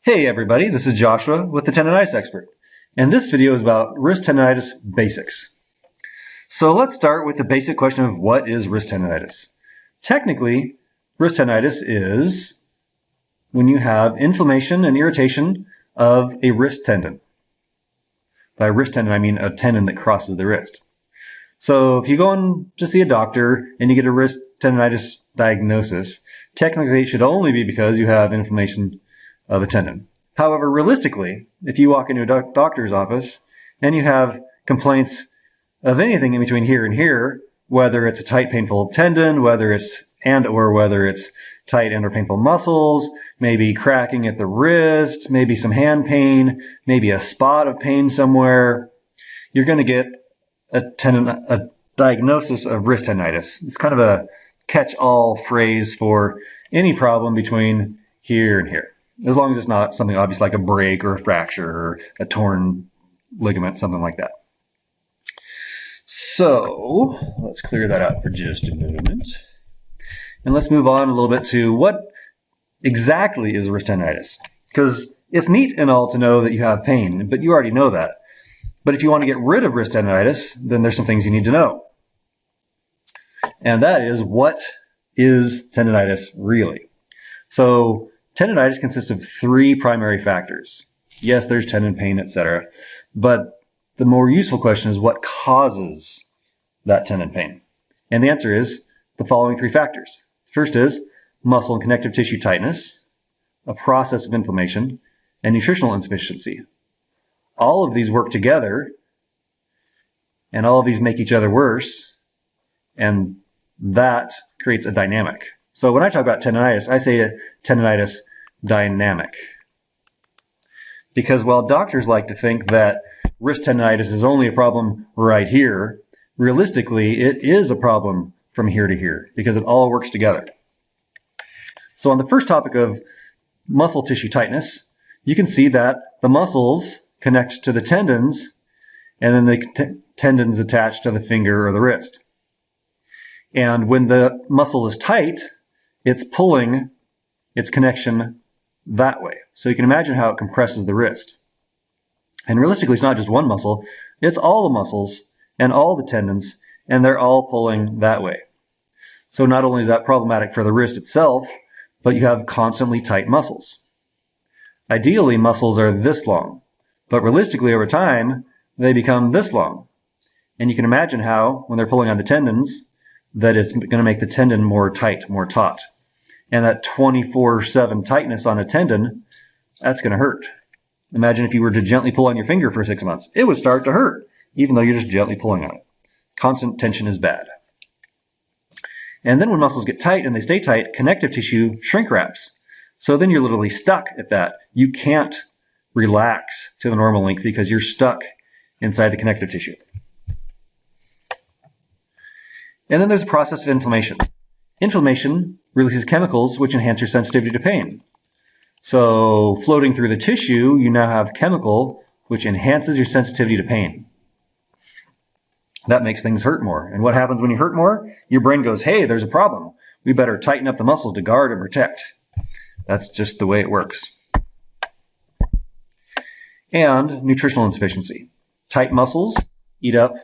Hey everybody, this is Joshua with the Tendonitis Expert, and this video is about wrist tendonitis basics. So let's start with the basic question of what is wrist tendonitis. Technically, wrist tendonitis is when you have inflammation and irritation of a wrist tendon. By wrist tendon, I mean a tendon that crosses the wrist. So if you go in to see a doctor and you get a wrist tendonitis diagnosis, technically it should only be because you have inflammation of a tendon. However, realistically, if you walk into a doctor's office and you have complaints of anything in between here and here, whether it's a tight, painful tendon, whether it's tight and or painful muscles, maybe cracking at the wrist, maybe some hand pain, maybe a spot of pain somewhere, you're going to get a diagnosis of wrist tendinitis. It's kind of a catch-all phrase for any problem between here and here, as long as it's not something obvious like a break or a fracture or a torn ligament, something like that. So let's clear that out for just a moment. And let's move on a little bit to what exactly is wrist tendinitis. Because it's neat and all to know that you have pain, but you already know that. But if you want to get rid of wrist tendinitis, then there's some things you need to know. And that is, what is tendinitis really? So tendinitis consists of three primary factors. Yes, there's tendon pain, etc. But the more useful question is, what causes that tendon pain? And the answer is the following three factors. First is muscle and connective tissue tightness, a process of inflammation, and nutritional insufficiency. All of these work together, and all of these make each other worse, and that creates a dynamic. So when I talk about tendinitis, I say tendinitis dynamic. Because while doctors like to think that wrist tendinitis is only a problem right here, realistically it is a problem from here to here because it all works together. So on the first topic of muscle tissue tightness, you can see that the muscles connect to the tendons, and then the tendons attach to the finger or the wrist. And when the muscle is tight, it's pulling its connection that way. So you can imagine how it compresses the wrist. And realistically, it's not just one muscle, it's all the muscles and all the tendons, and they're all pulling that way. So not only is that problematic for the wrist itself, but you have constantly tight muscles. Ideally, muscles are this long, but realistically over time, they become this long. And you can imagine how, when they're pulling on the tendons, that it's going to make the tendon more tight, more taut. And that 24/7 tightness on a tendon, that's going to hurt. Imagine if you were to gently pull on your finger for 6 months. It would start to hurt, even though you're just gently pulling on it. Constant tension is bad. And then when muscles get tight and they stay tight, connective tissue shrink wraps. So then you're literally stuck at that. You can't relax to the normal length because you're stuck inside the connective tissue. And then there's a process of inflammation. Inflammation releases chemicals which enhance your sensitivity to pain. So floating through the tissue, you now have chemical which enhances your sensitivity to pain. That makes things hurt more. And what happens when you hurt more? Your brain goes, hey, there's a problem. We better tighten up the muscles to guard and protect. That's just the way it works. And nutritional insufficiency. Tight muscles eat up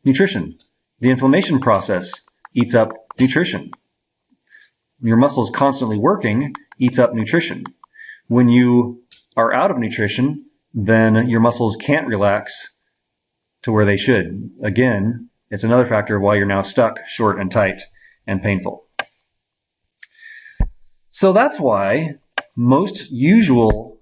nutrition. The inflammation process eats up nutrition. Your muscles constantly working eats up nutrition. When you are out of nutrition, then your muscles can't relax to where they should. Again, it's another factor of why you're now stuck, short and tight and painful. So that's why most usual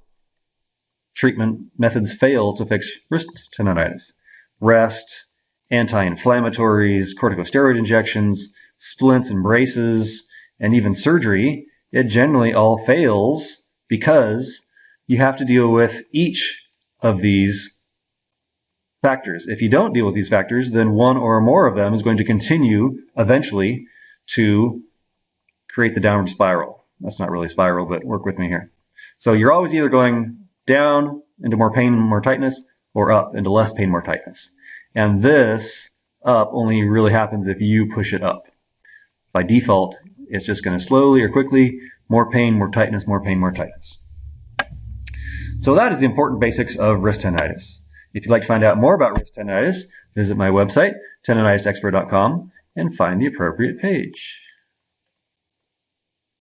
treatment methods fail to fix wrist tendonitis. Rest, anti-inflammatories, corticosteroid injections, splints and braces, and even surgery, it generally all fails because you have to deal with each of these factors. If you don't deal with these factors, then one or more of them is going to continue eventually to create the downward spiral. That's not really a spiral, but work with me here. So you're always either going down into more pain and more tightness, or up into less pain, more tightness. And this up only really happens if you push it up. By default, it's just going to slowly or quickly, more pain, more tightness, more pain, more tightness. So that is the important basics of wrist tendinitis. If you'd like to find out more about wrist tendinitis, visit my website, tendonitisexpert.com, and find the appropriate page.